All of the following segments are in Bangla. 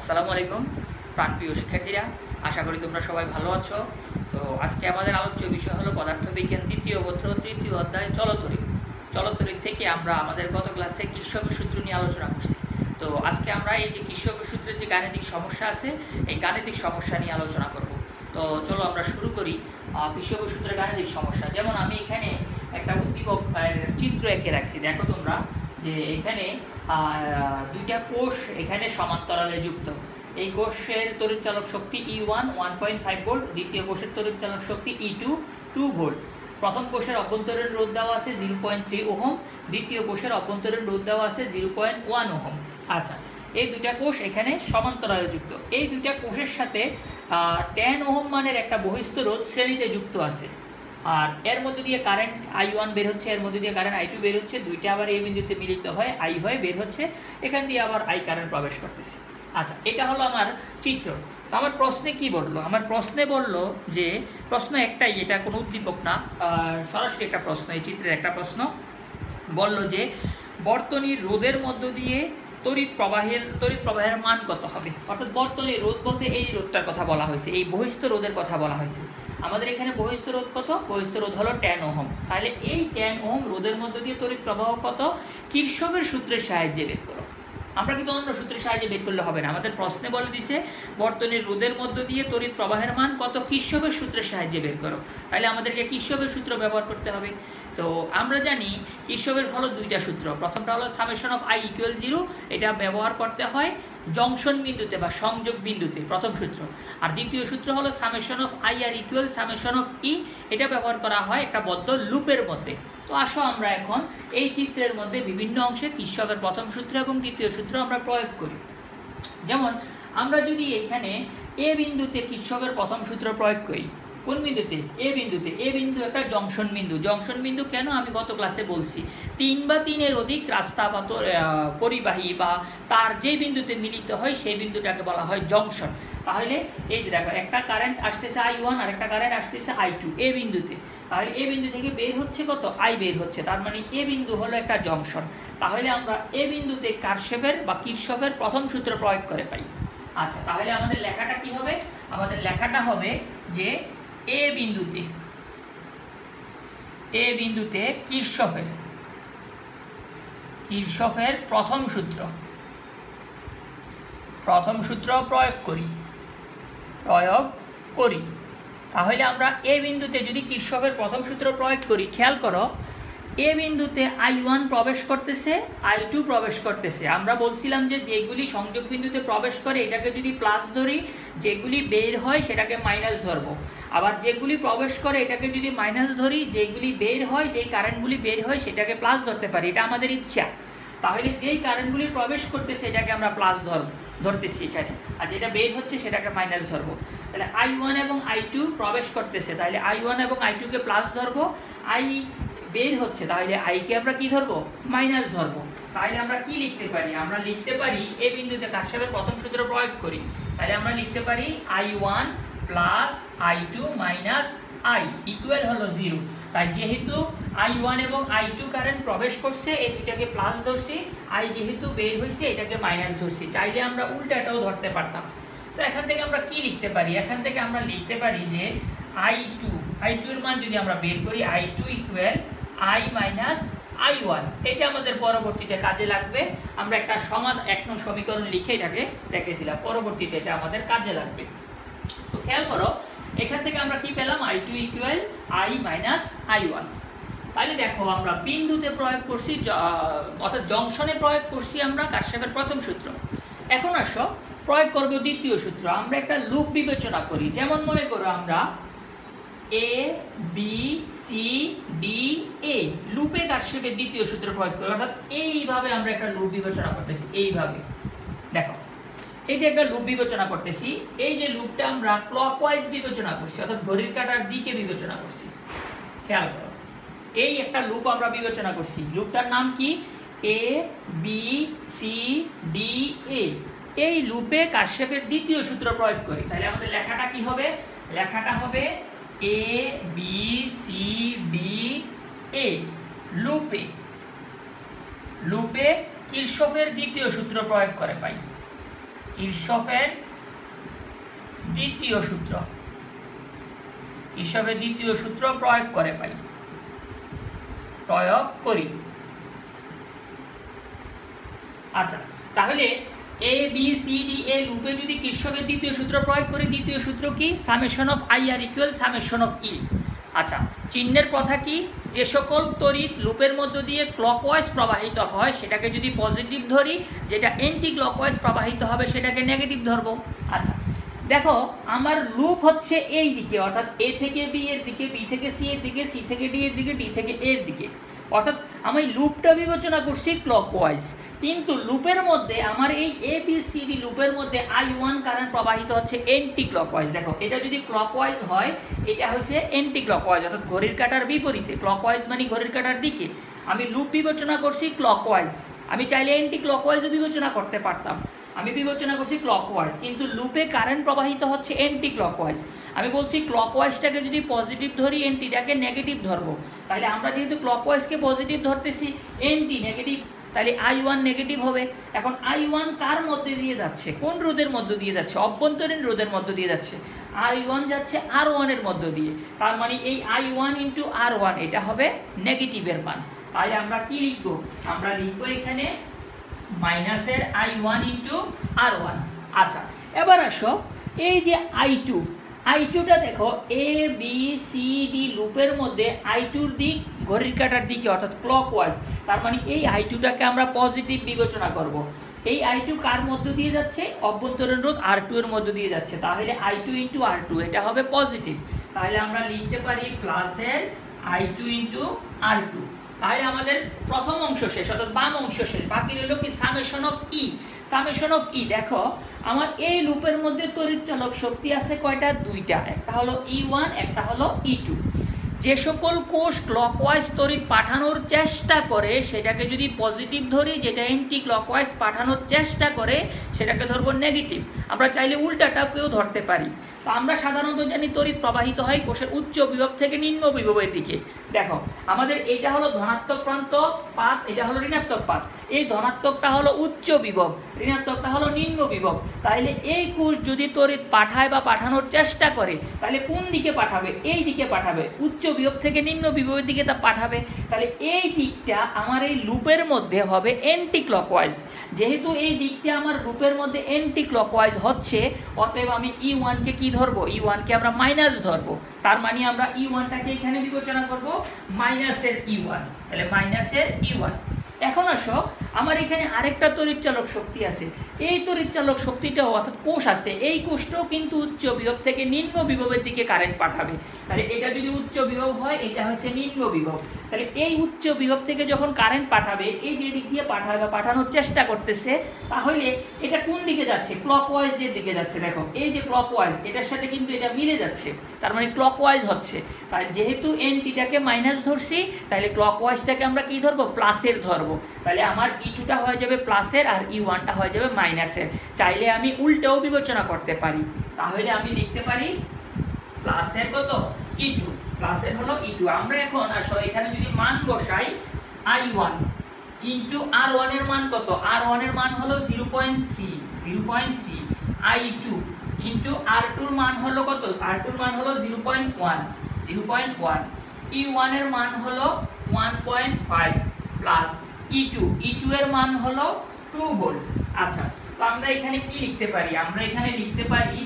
আসসালামু আলাইকুম প্রাণপ্রিয় শিক্ষার্থীরা, আশা করি তোমরা সবাই ভালো আছো। তো আজকে আমাদের আলোচ্য বিষয় হলো পদার্থবিজ্ঞান দ্বিতীয় পত্র তৃতীয় অধ্যায় চলতরিৎ। চলতরিৎ থেকে আমরা আমাদের গত ক্লাসে কির্শফের সূত্র নিয়ে আলোচনা করছি। তো আজকে আমরা এই যে কির্শফের সূত্রের যে গাণিতিক সমস্যা আছে, এই গাণিতিক সমস্যা নিয়ে আলোচনা করব। তো চলো আমরা শুরু করি কির্শফের সূত্রের গাণিতিক সমস্যা। যেমন আমি এখানে একটা উদ্দীপক চিত্র এঁকে রাখছি, দেখো তোমরা যে এখানে দুইটা কোষ এখানে সমান্তরালে যুক্ত। এই কোষের তড়িৎচালক শক্তি E1 1.5 ভোল্ট, দ্বিতীয় কোষের তড়িৎচালক শক্তি E2 2 ভোল্ট। প্রথম কোষের অভ্যন্তরীণ রোধ দেওয়া আছে 0.3 ওহম, দ্বিতীয় কোষের অভ্যন্তরীণ রোধ দেওয়া আছে 0.1 ওহম। আচ্ছা, এই দুইটা কোষ এখানে সমান্তরালে যুক্ত। এই দুইটা কোষের সাথে 10 ওহম মানের একটা বহিস্থ রোধ শ্রেণীতে যুক্ত আছে। আর এর মধ্যে দিয়ে কারেন্ট I1 বের হচ্ছে, এর মধ্যে দিয়ে কারেন্ট I2 বের হচ্ছে, দুইটা আবার এই বিন্দুতে মিলিত হয় I হয়ে বের হচ্ছে, এখান দিয়ে আবার I কারেন্ট প্রবেশ করতেছে। আচ্ছা, এটা হলো আমার চিত্র। তো আমার প্রশ্নে কি বললো? আমার প্রশ্নে বললো যে প্রশ্ন একটাই, এটা কোনো উদ্দীপক না, সরাসরি একটা প্রশ্ন, এই চিত্রের একটা প্রশ্ন। বলল যে বর্তনীর রোধের মধ্য দিয়ে তড়িৎ প্রবাহের মান কত হবে। অর্থাৎ বর্তনীর রোধ বলতে এই রোধটার কথা বলা হয়েছে, এই বহিস্থ রোধের কথা বলা হয়েছে। আমাদের এখানে বহিস্থ রোধ কত? বহিস্থ রোধ হলো 10 ওহম। তাহলে এই 10 ওহম রোধের মধ্য দিয়ে তড়িৎ প্রবাহ কত? কির্শফের সূত্রের সাহায্যে বের করো। আমরা কিন্তু অন্য সূত্রের সাহায্যে বের করলে হবে না। আমাদের প্রশ্নে বলে দিছে বর্তনীর রোধের মধ্য দিয়ে তড়িৎ প্রবাহের মান কত, কির্শফের সূত্রের সাহায্যে বের করো। তাহলে আমাদেরকে কির্শফের সূত্র ব্যবহার করতে হবে। তো আমরা জানি কির্শফের হলো দুইটা সূত্র। প্রথমটা হলো সামেশন অফ I = 0, এটা ব্যবহার করতে হয় জংশন বিন্দুতে বা সংযোগ বিন্দুতে, প্রথম সূত্র। আর দ্বিতীয় সূত্র হলো summation of IR = summation of E, এটা ব্যবহার করা হয় একটা বদ্ধ লুপের মধ্যে। তো আসো আমরা এখন এই চিত্রের মধ্যে বিভিন্ন অংশে কির্শফের প্রথম সূত্র এবং দ্বিতীয় সূত্র আমরা প্রয়োগ করি। যেমন আমরা যদি এখানে এ বিন্দুতে কির্শফের প্রথম সূত্র প্রয়োগ করি, কোন বিন্দুতে? এ বিন্দুতে। এ বিন্দু একটা জংশন বিন্দু। জংশন বিন্দু কেন? আমি গত ক্লাসে বলছি 3 বা 3-এর অধিক রাস্তা বা পরিবাহী বা তার যে বিন্দুতে মিলিত হয় সেই বিন্দুটাকে বলা হয় জংশন। তাহলে এই যে দেখো, একটা কারেন্ট আসতেছে I1 আর একটা কারেন্ট আসতেছে I2 এ বিন্দুতে। তাহলে এ বিন্দু থেকে বের হচ্ছে কত? I বের হচ্ছে। তার মানে এ বিন্দু হলো একটা জংশন। তাহলে আমরা এ বিন্দুতে কারশেফের বা কির্শফের প্রথম সূত্র প্রয়োগ করে পাই। আচ্ছা, তাহলে আমাদের লেখাটা কি হবে? আমাদের লেখাটা হবে যে এ বিন্দুতে কির্শফের প্রথম সূত্র প্রয়োগ করি। তাহলে আমরা এ বিন্দুতে যদি কির্শফের প্রথম সূত্র প্রয়োগ করি, খেয়াল করো এ বিন্দুতে I1 প্রবেশ করতেছে, I2 প্রবেশ করতেছে। আমরা বলছিলাম যে যেগুলি সংযোগ বিন্দুতে প্রবেশ করে এটাকে যদি প্লাস ধরি, যেগুলি বের হয় সেটাকে মাইনাস ধরবো। আবার যেগুলি প্রবেশ করে এটাকে যদি মাইনাস ধরি, যেগুলি বের হয়, যেই কারেন্টগুলি বের হয় সেটাকে প্লাস ধরতে পারি, এটা আমাদের ইচ্ছা। তাহলে যেই কারেন্টগুলি প্রবেশ করতেছে এটাকে আমরা প্লাস ধরতেছি এখানে, আর যেটা বের হচ্ছে সেটাকে মাইনাস ধরবো। তাহলে I1 এবং I2 প্রবেশ করতেছে, তাহলে I1 এবং I2 কে প্লাস ধরবো, I বের হচ্ছে, তাহলে I কে আমরা কি ধরবো? মাইনাস ধরবো। তাহলে আমরা কি লিখতে পারি? আমরা লিখতে পারি এ বিন্দুতে কারশেফের প্রথম সূত্র প্রয়োগ করি। তাহলে আমরা লিখতে পারি I1 plus I2 minus I equal হলো 0। তাই যেহেতু I1 এবং I2 কারেন্ট প্রবেশ করছে, এই দুইটাকে প্লাস ধরছি, I যেহেতু বের হয়েছে এটাকে মাইনাস ধরছি। চাইলে আমরা উল্টাটাও ধরতে পারতাম। তো এখান থেকে আমরা কি লিখতে পারি? এখান থেকে আমরা লিখতে পারি যে I2 এর মান যদি আমরা বের করি, I2 equal I minus I1। এটা আমাদের পরবর্তীতে কাজে লাগবে। আমরা একটা এক নং সমীকরণ লিখে এটাকে রেখে দিলাম, পরবর্তীতে এটা আমাদের কাজে লাগবে। তো খেয়াল করো এখান থেকে আমরা কি পেলাম? I2 equal I minus I1। তাহলে দেখো আমরা বিন্দুতে প্রয়োগ করছি, অর্থাৎ জংশনে প্রয়োগ করছি আমরা কারশেফের প্রথম সূত্র। এখন আসো প্রয়োগ করব দ্বিতীয় সূত্র। আমরা একটা লুপ বিবেচনা করি। যেমন মনে করো আমরা A B C D A লুপে কারশেফের দ্বিতীয় সূত্র প্রয়োগ করি। অর্থাৎ এইভাবে আমরা একটা লুপ বিবেচনা করতেছি। এইভাবে দেখো, এই যে একটা লুপ বিবেচনা করতেছি, এই যে লুপটা আমরা ক্লকওয়াইজ বিবেচনা করছি, অর্থাৎ ঘড়ির কাঁটার দিকে বিবেচনা করছি। খেয়াল করো, এই একটা লুপ আমরা বিবেচনা করছি। লুপটার নাম কি? A B C D A। এই লুপে কারশেফের দ্বিতীয় সূত্র প্রয়োগ করি। তাহলে আমাদের লেখাটা কি হবে? লেখাটা হবে A B C D A লুপে কির্শফের দ্বিতীয় সূত্র প্রয়োগ করে পাই। কিরশফের দ্বিতীয় সূত্র, কিরশফের দ্বিতীয় সূত্র প্রয়োগ করে পাই, প্রয়োগ করি। আচ্ছা, তাহলে এ বি সি ডি এ লুপে যদি কিরশফের দ্বিতীয় সূত্র প্রয়োগ করি, দ্বিতীয় সূত্র কি? Summation of I R equal summation of E. আচ্ছা, চিহ্নের কথা কি? যে সকল তড়িৎ লুপের মধ্য দিয়ে ক্লকওয়াইজ প্রবাহিত হয় সেটাকে যদি পজিটিভ ধরি, যেটা অ্যান্টি ক্লকওয়াইজ প্রবাহিত হবে সেটাকে নেগেটিভ ধরবো। আচ্ছা দেখো, আমার লুপ হচ্ছে এই দিকে, অর্থাৎ এ থেকে বি এর দিকে, বি থেকে সি এর দিকে, সি থেকে ডি এর দিকে, ডি থেকে এর দিকে, অর্থাৎ আমি লুপটা বিবেচনা করছি ক্লকওয়াইজ। কিন্তু লুপের মধ্যে আমার এই এ বি সি ডি লুপের মধ্যে I1 কারেন্ট প্রবাহিত হচ্ছে অ্যান্টি ক্লকওয়াইজ। দেখো, এটা যদি ক্লকওয়াইজ হয় এটা হচ্ছে অ্যান্টি ক্লকওয়াইজ, অর্থাৎ ঘড়ির কাঁটার বিপরীতে। ক্লকওয়াইজ মানে ঘড়ির কাঁটার দিকে। আমি লুপ বিবেচনা করছি ক্লকওয়াইজ, আমি চাইলে অ্যান্টি ক্লকওয়াইজও বিবেচনা করতে পারতাম, আমি বিবেচনা করছি ক্লকওয়াইজ, কিন্তু লুপে কারেন্ট প্রবাহিত হচ্ছে অ্যান্টি ক্লকওয়াইজ। আমি বলছি ক্লকওয়াইজটাকে যদি পজিটিভ ধরি, অ্যান্টিটাকে নেগেটিভ ধরবো। তাহলে আমরা যেহেতু ক্লকওয়াইজকে পজিটিভ ধরতেছি, অ্যান্টি নেগেটিভ, তাহলে I1 নেগেটিভ হবে। এখন I1 কার মধ্যে দিয়ে যাচ্ছে? কোন রোধের মধ্যে দিয়ে যাচ্ছে? অভ্যন্তরীণ রোধের মধ্যে দিয়ে যাচ্ছে। I1 যাচ্ছে R1 এর মধ্যে দিয়ে, তার মানে এই I1 ইন্টু R1 এটা হবে নেগেটিভের মান। তাহলে আমরা কি লিখবো? আমরা লিখবো এখানে মাইনাসের I1 ইন্টু R1। আচ্ছা, এবার আসো এই যে I2টা দেখো, এ বি সি ডি লুপের মধ্যে I2'র দিক ঘড়ির কাঁটার দিকে, অর্থাৎ ক্লকওয়াইজ। তার মানে এই I2টাকে আমরা পজিটিভ বিবেচনা করব। এই I2 কার মধ্য দিয়ে যাচ্ছে? অভ্যন্তরীণ রোধ R2 এর মধ্য দিয়ে যাচ্ছে, তাহলে I2 ইন্টু R2 এটা হবে পজিটিভ। তাহলে আমরা লিখতে পারি প্লাসের I2 ইন্টু R2। তাহলে আমাদের প্রথম অংশ শেষ, অর্থাৎ বাম অংশ শেষ। বাকি রইল কি? Summation of E. Summation of E, দেখো আমার এই লুপের মধ্যে তড়িৎ চালক শক্তি আছে কয়টা? দুইটা, একটা হলো E1, একটা হলো E2। যে সকল কোষ ক্লকওয়াইজ তড়িৎ পাঠানোর চেষ্টা করে সেটাকে যদি পজিটিভ ধরি, যেটা অ্যান্টি ক্লকওয়াইজ পাঠানোর চেষ্টা করে সেটাকে ধরবো নেগেটিভ। আমরা চাইলে উল্টাটাকেও ধরতে পারি। তো আমরা সাধারণত জানি তড়িৎ প্রবাহিত হয় কোষের উচ্চ বিভব থেকে নিম্ন বিভবের দিকে। দেখো, আমাদের এটা হলো ধনাত্মক প্রান্ত পাত, এটা হলো ঋণাত্মক পাত। এই ধনাত্মকটা হলো উচ্চ বিভব, ঋণাত্মকটা হলো নিম্ন বিভব। তাহলে এই কোষ যদি তড়িৎ পাঠায় বা পাঠানোর চেষ্টা করে, তাহলে কোন দিকে পাঠাবে? এই দিকে পাঠাবে, উচ্চ বিভব থেকে নিম্ন বিভবের দিকে তা পাঠাবে। তাহলে এই দিকটা আমার এই লুপের মধ্যে হবে অ্যান্টি ক্লকওয়াইজ। যেহেতু এই দিকটা আমার লুপের মধ্যে অ্যান্টি ক্লকওয়াইজ হচ্ছে, অতএব আমি E1কে কি ধরবো? E1কে আমরা মাইনাস ধরবো। তার মানে আমরা E1টাকে এখানে বিবেচনা করব মাইনাসের E1। তাহলে মাইনাসের E1। এখন আসো, আমার এখানে আরেকটা তড়িৎ চালক শক্তি আছে। এই তড়িৎ চালক শক্তিটাও, অর্থাৎ কোষ আছে, এই কোষটাও কিন্তু উচ্চ বিভব থেকে নিম্ন বিভবের দিকে কারেন্ট পাঠাবে। তাহলে এটা যদি উচ্চ বিভব হয়, এটা হচ্ছে নিম্ন বিভব। তাহলে এই উচ্চ বিভব থেকে যখন কারেন্ট পাঠাবে, এই যে দিক দিয়ে পাঠাবে বা পাঠানোর চেষ্টা করতেছে, তাহলে এটা কোন দিকে যাচ্ছে? ক্লকওয়াইজের দিকে যাচ্ছে। দেখো, এই যে ক্লকওয়াইজ, এটার সাথে কিন্তু এটা মিলে যাচ্ছে, তার মানে ক্লকওয়াইজ হচ্ছে। তাই যেহেতু এনটিটাকে মাইনাস ধরছি, তাহলে ক্লকওয়াইজটাকে আমরা কি ধরবো? প্লাসের ধরবো। তাহলে আমার E2টা হয়ে যাবে প্লাসের আর E1টা হয়ে যাবে মাইনাসের। চাইলে আমি উল্টাও বিবেচনা করতে পারি। তাহলে আমি লিখতে পারি প্লাসের কত? E2, প্লাসের হলো E2। আমরা এখন আসো এখানে যদি মান বসাই, I1 ইন্টু R1 এর মান কত? R1 এর মান হলো 0.3, I2 ইন্টু R2 এর মান হলো কত? R2 এর মান হলো 0.1, E1 এর মান হলো 1.5 প্লাস E2 এর মান হলো 2 ভোল্ট। আচ্ছা, তো আমরা এখানে কি লিখতে পারি? আমরা এখানে লিখতে পারি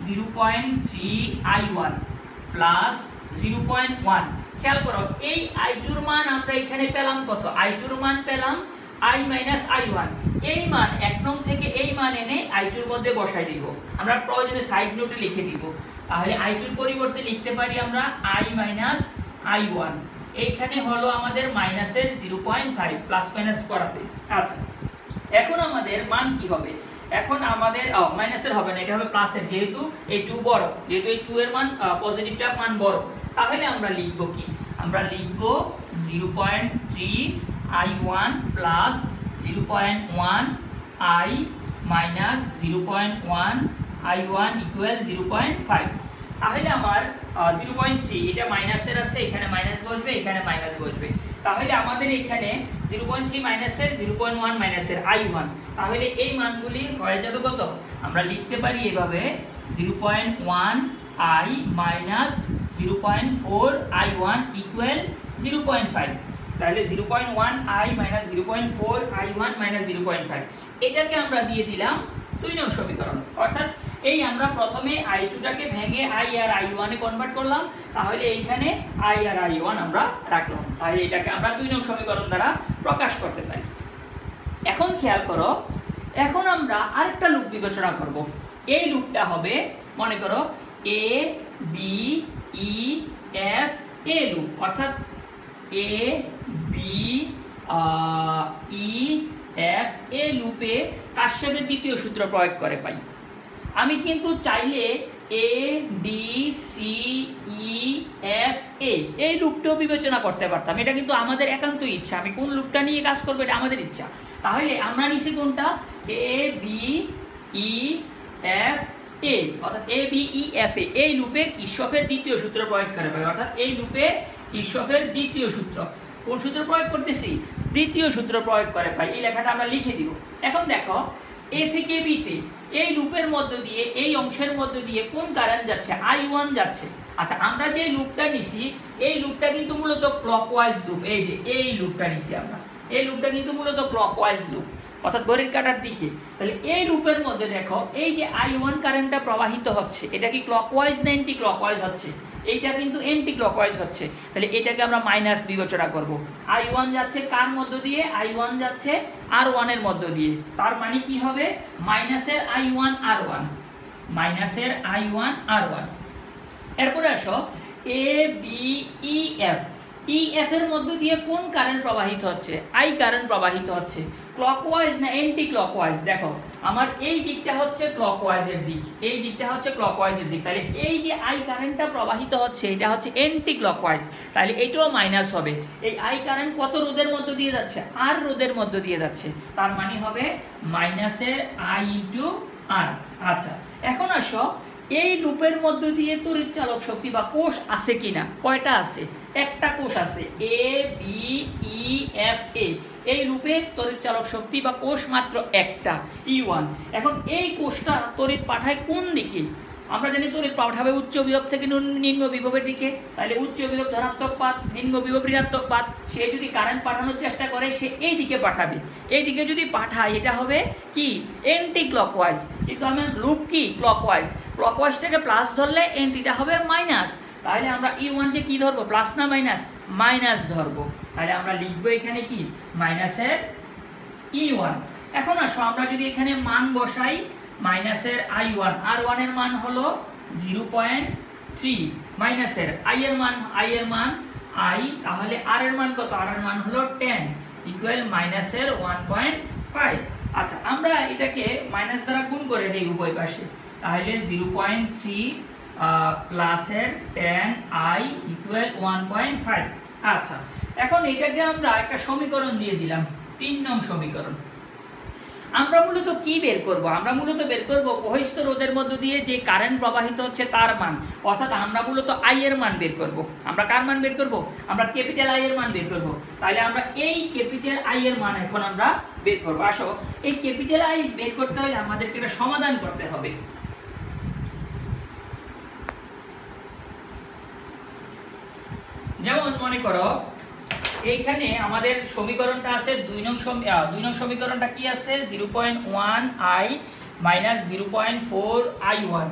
0.3 I1 প্লাস 0.1। খেয়াল করো, এই I2 এর মান আমরা এখানে পেলাম কত? I2 এর মান পেলাম I মাইনাস I1। এই মান 1 নং থেকে এই মান এনে I2 এর মধ্যে বসাই দিব। আমরা প্রয়োজনে সাইড নোটে লিখে দিব। তাহলে I2 এর পরিবর্তে লিখতে পারি আমরা I মাইনাস I1। এইখানে হলো আমাদের মাইনাসের 0.5, প্লাস মাইনাস করাতে। আচ্ছা, এখন আমাদের মান কি হবে? এখন আমাদের মাইনাসের হবে না, এটা হবে প্লাসের, যেহেতু এই 2 বড়, যেহেতু এই 2 এর মান পজিটিভটা মান বড়। তাহলে আমরা লিখব কি? আমরা লিখব 0.3 I1 plus 0.1 I minus 0.1 I1 equal 0.5। তাহলে আমার 0.3 এটা মাইনাসের আছে, এখানে মাইনাস বসবে, এখানে মাইনাস বসবে। তাহলে আমাদের এখানে 0.3 মাইনাসের, 0.1 মাইনাসের I1, তাহলে এই মানগুলি হয়ে যাবে কত? আমরা লিখতে পারি এভাবে 0.1 I মাইনাস 0.4 I1 ইকুয়াল 0.5। তাহলে 0.1 I মাইনাস 0.4 I1 মাইনাস 0.5, এটাকে আমরা দিয়ে দিলাম 2 নং সমীকরণ। অর্থাৎ এই আমরা প্রথমে I2টাকে ভেঙে I R I1 A convert করলাম, তাহলে এইখানে I আর I1 আমরা রাখলাম, তাহলে এটাকে আমরা 2 নং সমীকরণ দ্বারা প্রকাশ করতে পারি। এখন খেয়াল করো, এখন আমরা আরেকটা লুপ বিবেচনা করব। এই লুপটা হবে মনে করো A B E F A loop, অর্থাৎ A B E F A লুপে কার্শফের দ্বিতীয় সূত্র প্রয়োগ করে পাই। আমি কিন্তু চাইলে A D C E F A এই লুপটাও বিবেচনা করতে পারতাম, এটা কিন্তু আমাদের একান্ত ইচ্ছা, আমি কোন লুপটা নিয়ে কাজ করবো এটা আমাদের ইচ্ছা। তাহলে আমরা নিছি কোনটা? A B E F A, অর্থাৎ A B E F A এই লুপে কির্শফের দ্বিতীয় সূত্র প্রয়োগ করে পাই। অর্থাৎ এই লুপে কির্শফের দ্বিতীয় সূত্র, কোন সূত্র প্রয়োগ করতেছি? দ্বিতীয় সূত্র প্রয়োগ করে পাই। এই লেখাটা আমরা লিখে দিব। এখন দেখো A থেকে B তে এই লুপের মধ্য দিয়ে, এই অংশের মধ্য দিয়ে কোন কারেন্ট যাচ্ছে? I1 যাচ্ছে। আচ্ছা, আমরা যে লুপটা নিছি এই লুপটা কিন্তু মূলত ক্লকওয়াইজ লুপ। এই যে এই লুপটা নিছি আমরা, এই লুপটা কিন্তু মূলত ক্লকওয়াইজ লুপ, অর্থাৎ ঘড়ির কাঁটার দিকে। তাহলে এই লুপের মধ্যে দেখো এই যে I1 কারেন্টটা প্রবাহিত হচ্ছে, এটা কি ক্লকওয়াইজ না অ্যান্টি ক্লকওয়াইজ হচ্ছে? এইটা কিন্তু অ্যান্টি ক্লকওয়াইজ হচ্ছে, তাহলে এটাকে আমরা মাইনাস বিবেচনা করব। I1 যাচ্ছে কার মধ্য দিয়ে? I1 যাচ্ছে R1 এর মধ্য দিয়ে, তার মানে কি হবে? মাইনাসের I1 R1, মাইনাসের I1 R1। এরপরে আসো A B E F, EF এর মধ্য দিয়ে কোন কারেন্ট প্রবাহিত হচ্ছে? I কারেন্ট প্রবাহিত হচ্ছে। ক্লকওয়াইজ না অ্যান্টি ক্লকওয়াইজ? দেখো আমার এই দিকটা হচ্ছে ক্লকওয়াইজের দিক, এই দিকটা হচ্ছে ক্লকওয়াইজের দিক, তাহলে এই যে I কারেন্টটা প্রবাহিত হচ্ছে এটা হচ্ছে অ্যান্টি ক্লকওয়াইজ, তাহলে এটাও মাইনাস হবে। এই I কারেন্ট কত রোধের মধ্য দিয়ে যাচ্ছে? R রোধের মধ্য দিয়ে যাচ্ছে, তার মানে হবে মাইনাসের I ইনটু R। আচ্ছা, এখন আসো এই লুপের মধ্য দিয়ে তড়িৎ চালক শক্তি বা কোষ আছে কিনা? কয়টা আছে? একটা কোষ আছে, A B E F A। এই লুপে তড়িৎ চালক শক্তি বা কোষ মাত্র একটা, E1। এখন এই কোষটা তড়িৎ পাঠায় কোন দিকে? আমরা জানি তড়িৎ পাঠাবে উচ্চ বিভব থেকে নিম্ন বিভবের দিকে, তাহলে উচ্চ বিভব ধনাত্মক পাত, নিম্ন বিভব ঋণাত্মক পাত। সে যদি কারেন্ট পাঠানোর চেষ্টা করে সে এই দিকে পাঠাবে, এই দিকে যদি পাঠায় এটা হবে কি? Anti clockwise. কিন্তু আমার লুপ কি? ক্লকওয়াইজ। ক্লকওয়াইজটাকে প্লাস ধরলে এন্ট্রিটা হবে মাইনাস, তাহলে আমরা E1 কে কি ধরবো? প্লাস না মাইনাস? মাইনাস ধরবো। তাহলে আমরা লিখবো এখানে কি? মাইনাসের E1। এখন আসো আমরা যদি এখানে মান বসাই, মাইনাসের I1, R1 এর মান হলো 0.3, মাইনাসের I এর মান I, তাহলে R এর মান কত? R এর মান হলো 10 ইকুয়াল মাইনাসের 1.5। আচ্ছা, আমরা এটাকে মাইনাস দ্বারা গুণ করে দেই উভয় পাশে, তাহলে 0.3 প্লাসের 10I ইকুয়াল 1.5। আচ্ছা, এখন এটাকে আমরা একটা সমীকরণ দিয়ে দিলাম, 3 নং সমীকরণ। আমরা মূলত কি বের করব? আমরা মূলত বের করব বহিস্থ রোধের মধ্য দিয়ে যে কারেন্ট প্রবাহিত হচ্ছে তার মান, অর্থাৎ আমরা মূলত I এর মান বের করব। আমরা কার মান বের করব? আমরা ক্যাপিটাল I এর মান বের করব। তাহলে আমরা এই ক্যাপিটাল I এর মান এখন আমরা বের করব। আসো, এই ক্যাপিটাল I বের করতে হলে আমাদেরকে এটা সমাধান করতে হবে। যেমন মনে করো এইখানে আমাদের সমীকরণটা আছে 2 নং সমীকরণটা কি আছে? 0.1I মাইনাস 0.4 I1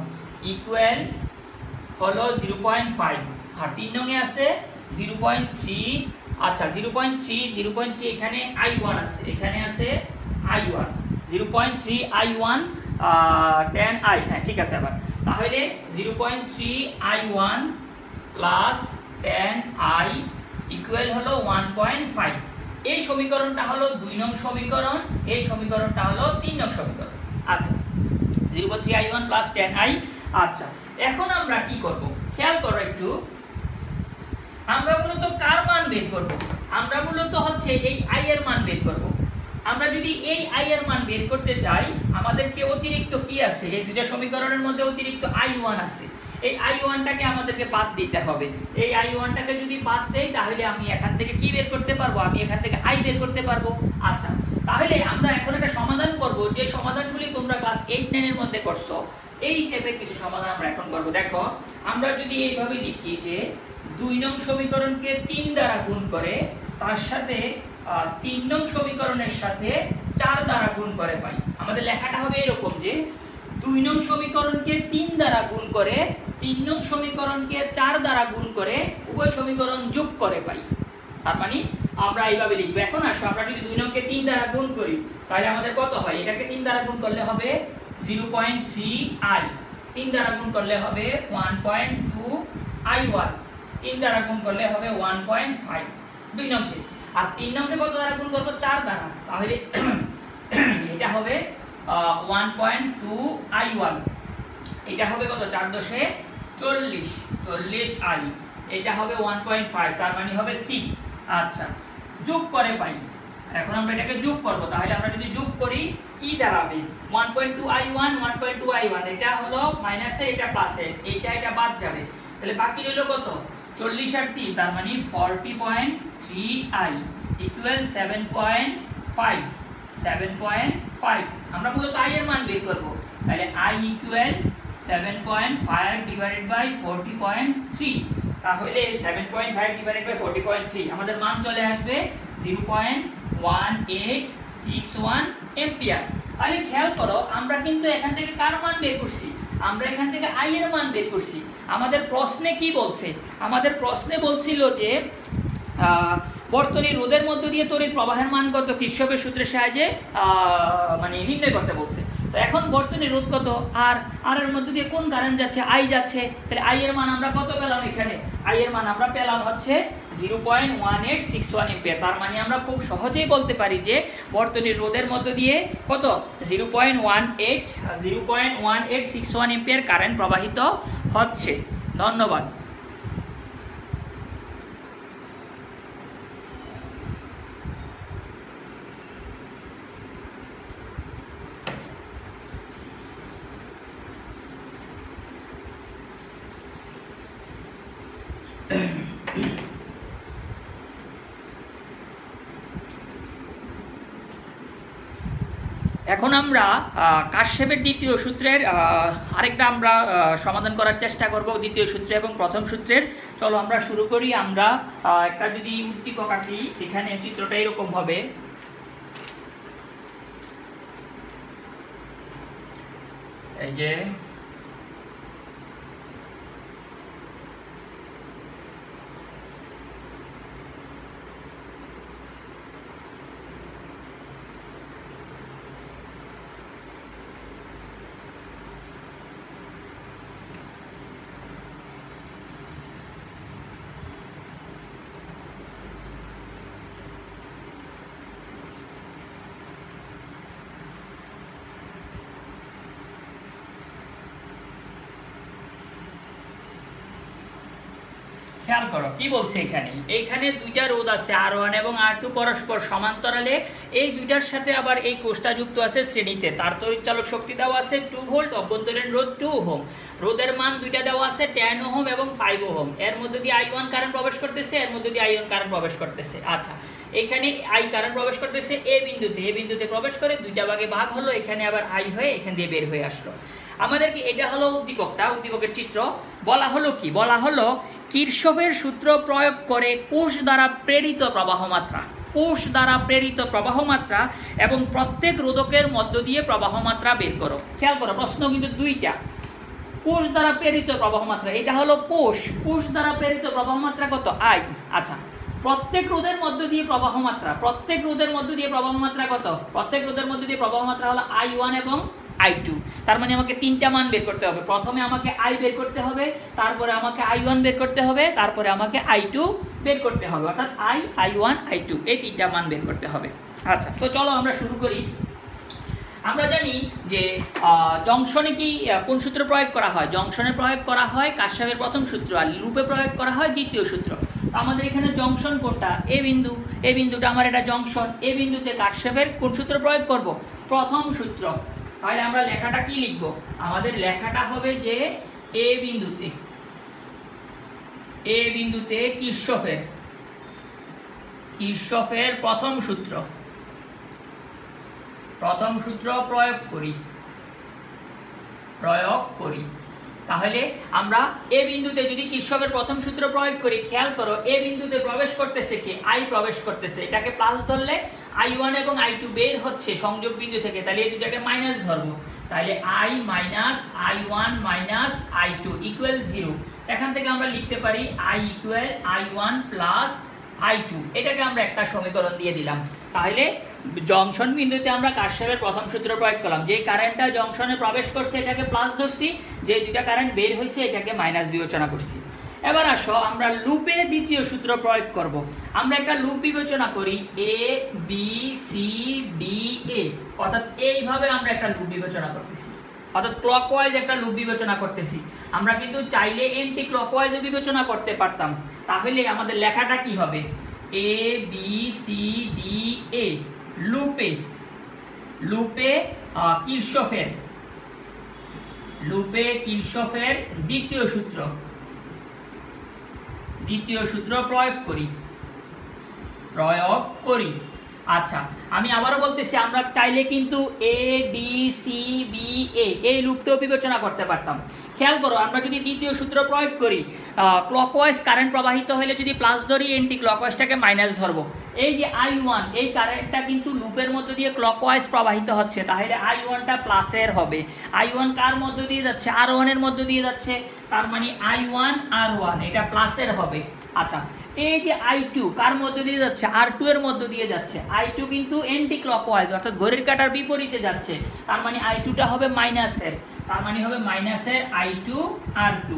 ইকুয়াল হলো 0.5। আর 3 নং এ আছে 0.3। আচ্ছা, 0.3 এখানে I1 আছে, এখানে আছে I1 0.3 I1 10I। হ্যাঁ ঠিক আছে। আবার তাহলে 0.3 I1 প্লাস 10I ইকুয়াল হলো 1.5। এই সমীকরণটা হলো 2 নং সমীকরণ, এই সমীকরণটা হলো 3 নং সমীকরণ। আচ্ছা, 0.3 I1 প্লাস 10I। আচ্ছা, এখন আমরা কি করব? খেয়াল করো একটু, আমরা মূলত কার মান বের করব? আমরা মূলত হচ্ছে এই I এর মান বের করব। আমরা যদি এই I এর মান বের করতে চাই, আমাদেরকে অতিরিক্ত কি আছে? এই দুইটা সমীকরণের মধ্যে অতিরিক্ত I1 আছে। এই I1টাকে আমাদেরকে বাদ দিতে হবে। এই I1টাকে যদি বাদ দেই তাহলে আমি এখান থেকে কি বের করতে পারবো, আমি এখান থেকে I বের করতে পারবো। আচ্ছা, তাহলে আমরা এখন একটা সমাধান করব, যে সমাধানগুলি তোমরা ক্লাস 8-9 এর মধ্যে করছো, এই টাইপের কিছু সমাধান আমরা এখন করব। দেখো, আমরা যদি এইভাবে লিখি যে 2 নং সমীকরণকে 3 দ্বারা গুণ করে তার সাথে 3 নং সমীকরণের সাথে 4 দ্বারা গুণ করে পাই। আমাদের লেখাটা হবে এরকম যে 2 নং সমীকরণকে 3 দ্বারা গুণ করে 3 নং সমীকরণকে 4 দ্বারা গুণ করে উভয় সমীকরণ যোগ করে পাই। তার মানে আমরা এইভাবে লিখব। এখন আসো, আমরা যদি 2 নংকে 3 দ্বারা গুণ করি তাহলে আমাদের কত হয়? এটাকে 3 দ্বারা গুণ করলে হবে 0.3i, 3 দ্বারা গুণ করলে হবে 1.2i1, 3 দ্বারা গুণ করলে হবে 1.5 2 নংকে। আর 3 নংকে কত দ্বারা গুণ করব? 4 দ্বারা, তাহলে এটা হবে 1.2i1, এটা হবে কত? 4 দশে 40i, এটা হবে 1.5, তার মানে হবে 6। আচ্ছা, যোগ করে পাই। এখন আমরা এটাকে যোগ করব, তাহলে আমরা যদি যোগ করি কি দাঁড়াবে? 1.2i1 1.2i1, এটা হলো মাইনাসে, এটা প্লাসে, এটা বাদ যাবে, তাহলে বাকি রইল কত? 40 আর 3, তার মানে 40.3i ইকুয়াল 7.5। আমরা মূলত i এর মান বের করব, তাহলে i ইকুয়াল 7.5 ডিভাইডেড বাই 40.3, তাহলে 7.5 ডিভাইডেড বাই 40.3 আমাদের মান চলে আসবে 0.1861 এম্পিয়ার। তাহলে খেয়াল করো, আমরা কিন্তু এখান থেকে কার মান বের করছি? আমরা এখান থেকে i এর মান বের করছি। আমাদের প্রশ্নে কি বলছে? আমাদের প্রশ্নে বলছিল যে বর্তনী রোধের মধ্য দিয়ে তড়িৎ প্রবাহের মান কত কিরশফের সূত্রের সাহায্যে মানে নির্ণয় করতে বলছে। তো এখন বর্তনী রোধ কত, আর এর মধ্য দিয়ে কোন কারেন্ট যাচ্ছে? I যাচ্ছে। তাহলে I এর মান আমরা কত পেলাম? এখানে I এর মান আমরা পেলাম হচ্ছে 0.1861 এম্পিয়ার। তার মানে আমরা খুব সহজেই বলতে পারি যে বর্তনীর রোধের মধ্য দিয়ে কত 0.1861 এম্পিয়ার কারেন্ট প্রবাহিত হচ্ছে। ধন্যবাদ। এখন আমরা কাশ্যপের দ্বিতীয় সূত্রের আরেকটা আমরা সমাধান করার চেষ্টা করব, দ্বিতীয় সূত্র এবং প্রথম সূত্রের। চলো আমরা শুরু করি। আমরা একটা যদি উদ্দীপক আঁকি, এখানে চিত্রটা এরকম হবে। এই যে খেয়াল করো কি বলছে এখানে। এইখানে দুইটা রোধ আছে, R1 এবং R2 পরস্পর সমান্তরালে। এই দুইটার সাথে আবার এই কোষটা যুক্ত আছে শ্রেণীতে। তার তড়িৎচালক শক্তি দেওয়া আছে 2 ভোল্ট, অভ্যন্তরীণ রোধ 2 ওহম। রোধের মান দুইটা দেওয়া আছে 10 ওহম এবং 5 ওহম। এর মধ্যে দিয়ে I1 কারেন্ট প্রবেশ করতেছে, এর মধ্যে দিয়ে I1 কারেন্ট প্রবেশ করতেছে। আচ্ছা, এখানে I কারেন্ট প্রবেশ করতেছে এ বিন্দুতে প্রবেশ করে দুইটা ভাগে ভাগ হলো, এখানে আবার I হয়ে এখান দিয়ে বের হয়ে আসলো। আমাদেরকে এটা হলো উদ্দীপকের চিত্র। বলা হলো কি? বলা হলো কিরশফের সূত্র প্রয়োগ করে কোষ দ্বারা প্রেরিত প্রবাহমাত্রা, কোষ দ্বারা প্রেরিত প্রবাহমাত্রা এবং প্রত্যেক রোধকের মধ্য দিয়ে প্রবাহমাত্রা বের করো। খেয়াল করো, প্রশ্ন কিন্তু দুইটা। কোষ দ্বারা প্রেরিত প্রবাহমাত্রা, এটা হলো কোষ দ্বারা প্রেরিত প্রবাহমাত্রা কত? I। আচ্ছা, প্রত্যেক রোধের মধ্য দিয়ে প্রবাহমাত্রা, প্রত্যেক রোধের মধ্য দিয়ে প্রবাহমাত্রা কত? প্রত্যেক রোধের মধ্য দিয়ে প্রবাহমাত্রা হলো I1 এবং I2। তার মানে আমাকে তিনটা মান বের করতে হবে। প্রথমে আমাকে I বের করতে হবে, তারপরে আমাকে I1 বের করতে হবে, তারপরে আমাকে I2 বের করতে হবে। অর্থাৎ I1 I2 এই তিনটা মান বের করতে হবে। আচ্ছা, তো চলো আমরা শুরু করি। আমরা জানি যে জংশনে কি কোন সূত্র প্রয়োগ করা হয়? জংশনে প্রয়োগ করা হয় কারশফের প্রথম সূত্র, আর লুপে প্রয়োগ করা হয় দ্বিতীয় সূত্র। আমাদের এখানে জংশন কোনটা? এই বিন্দুটা আমার এটা জংশন। এই বিন্দুতে কারশফের কোন সূত্র প্রয়োগ করব? প্রথম সূত্র। তাহলে আমরা লেখাটা কি লিখব? আমাদের লেখাটা হবে যে এ বিন্দুতে কিরশফের প্রথম সূত্র প্রয়োগ করি। তাহলে আমরা এ বিন্দুতে যদি কিরশফের প্রথম সূত্র প্রয়োগ করি, খেয়াল করো এ বিন্দুতে প্রবেশ করতেছে কি, আই প্রবেশ করতেছে, এটাকে প্লাস ধরলে I1 এবং I2 বের হচ্ছে সংযোগ বিন্দু থেকে, তাহলে এই দুটাকে মাইনাস ধরবো, তাহলে I minus I1 minus I2 equal 0। এখান থেকে আমরা লিখতে পারি I equal I1 plus I2, এটাকে আমরা একটা সমীকরণ দিয়ে দিলাম। তাহলে জংশন বিন্দুতে আমরা কারশ্যাফের প্রথম সূত্র প্রয়োগ করলাম, যে কারেন্টটা জংশনে প্রবেশ করছে এটাকে প্লাস ধরছি, যে দুইটা কারেন্ট বের হয়েছে এটাকে মাইনাস বিবেচনা করছি। এবার আসো আমরা লুপে দ্বিতীয় সূত্র প্রয়োগ করব। আমরা একটা লুপ বিবেচনা করি A B C D A, অর্থাৎ এইভাবে আমরা একটা লুপ বিবেচনা করতেছি, অর্থাৎ ক্লকওয়াইজ একটা লুপ বিবেচনা করতেছি। আমরা কিন্তু চাইলে এন্টি ক্লকওয়াইজও বিবেচনা করতে পারতাম, তাহলে আমাদের লেখাটা কি হবে A B C D A লুপে কিরশফের দ্বিতীয় সূত্র প্রয়োগ করি। আচ্ছা, আমি আবারও বলতেছি আমরা চাইলে কিন্তু A D C B A এই লুপটাও বিবেচনা করতে পারতাম। খেয়াল করো আমরা যদি দ্বিতীয় সূত্র প্রয়োগ করি, ক্লকওয়াইজ কারেন্ট প্রবাহিত হলে যদি প্লাস ধরি, এন্টি ক্লকওয়াইজটাকে মাইনাস ধরবো। এই যে I1 এই কারেন্টটা কিন্তু লুপের মধ্য দিয়ে ক্লকওয়াইজ প্রবাহিত হচ্ছে, তাহলে I1টা প্লাসের হবে। I1 কার মধ্য দিয়ে যাচ্ছে, R1 এর মধ্য দিয়ে যাচ্ছে, তার মানে I1 R1 এটা প্লাসের হবে। আচ্ছা, এই যে I2 কার মধ্য দিয়ে যাচ্ছে, R2 এর মধ্য দিয়ে যাচ্ছে, I2 কিন্তু এন্টি ক্লকওয়াইজ অর্থাৎ ঘড়ির কাঁটার বিপরীতে যাচ্ছে, তার মানে I2টা হবে মাইনাসের, তার মানে হবে মাইনাসের I2 R2।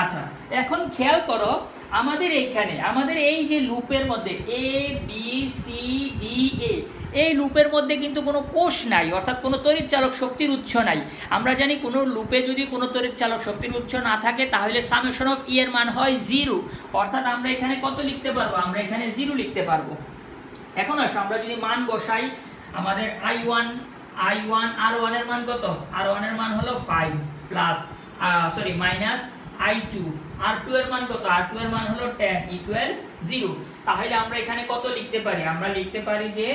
আচ্ছা, এখন খেয়াল করো আমাদের এইখানে আমাদের এই যে লুপের মধ্যে A B C D A এই লুপের মধ্যে কিন্তু কোনো কোষ নাই, অর্থাৎ কোনো তড়িৎচালক শক্তির উৎস নাই। আমরা জানি কোনো লুপে যদি কোনো তড়িৎচালক শক্তির উৎস না থাকে তাহলে সামেশন অফ ই এর মান হয় 0, অর্থাৎ আমরা এখানে কত লিখতে পারবো, আমরা এখানে 0 লিখতে পারবো। এখন আসো আমরা যদি মান বসাই, আমাদের I1 R1 এর মান কত, R1 এর মান হলো 5 প্লাস মাইনাস I2 R2 এর মান কত, R2 এর মান হলো 10 ইকুয়াল 0। তাহলে আমরা এখানে কত লিখতে পারি, আমরা লিখতে পারি যে